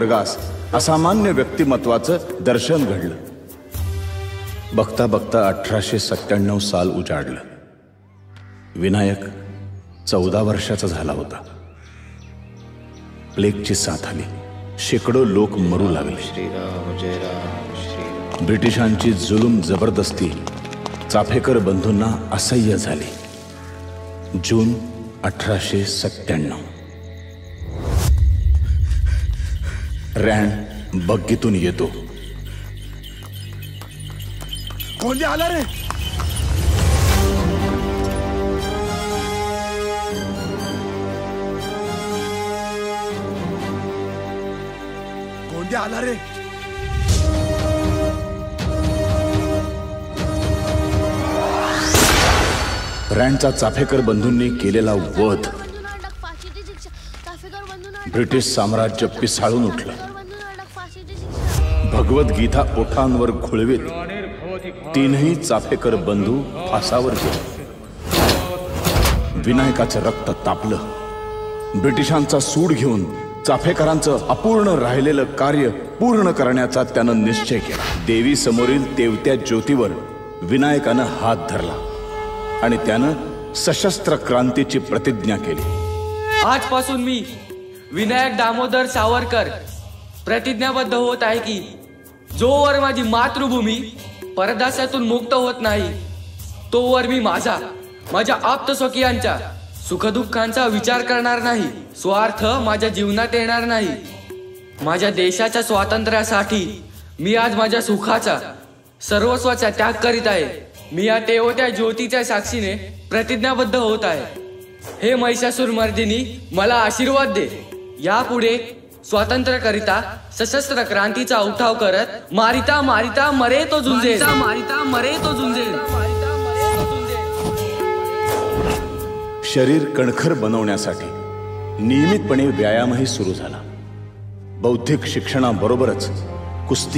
वर्गास असामान्य व्यक्तिमत्वाचं दर्शन घडलं। बघता बघता 1897 साल उजाडलं। विनायक 14 वर्षाचा झाला होता। प्लेगची साथ आली, शेकडो लोक मरू लागले। श्रीराम जय राम श्रीराम। ब्रिटिशांची जुलूम जबरदस्ती चाफेकर बंधूंना असह्य झाली। जून 1897 रँड बग्गीतून येतो। कोण आला रे? कोण आला रे? रँडचा चाफेकर बंधूंनी केलेला वध ब्रिटिश साम्राज्य पिसाळून उठलं। भगवद्गीता ओठांवर घुळवीत तीनही चाफेकर बंधू फासावर गेले। विनायकाचं रक्त तापलं। ब्रिटिशांचा सूड घेऊन चाफेकरांचं अपूर्ण राहिलेलं कार्य पूर्ण करण्याचा त्यानं निश्चय केला। देवी समोरील तेवत्या ज्योतीवर विनायकानं हात धरला आणि त्यानं सशस्त्र क्रांतीची प्रतिज्ञा केली। आजपासून मी विनायक दामोदर सावरकर प्रतिज्ञाबद्ध होत आहे की जोवर माझी मातृभूमी परदास्यातून मुक्त होत नाही तोवर मी माझ्या आप्तस्वकीयांच्या सुखदुःखांचा विचार करणार नाही। स्वार्थ माझ्या जीवनात येणार नाही। माझ्या देशाच्या स्वातंत्र्यासाठी मी आज माझ्या सुखाचा सर्वस्वाचा त्याग करीत आहे। मी या तेवत्या ज्योतीच्या साक्षीने प्रतिज्ञाबद्ध होत आहे। हे महिषासुर मर्दिनी मला आशीर्वाद दे। यापुढे स्वातंत्र्याकरिता सशस्त्र क्रांतीचा उठाव करत मारिता मारिता मरे तो झुंजेल, मारिता मरे तो झुंजेल। शरीर कणखर बनवण्यासाठी नियमितपणे व्यायामही सुरू झाला। बौद्धिक शिक्षणाबरोबरच कुस्ती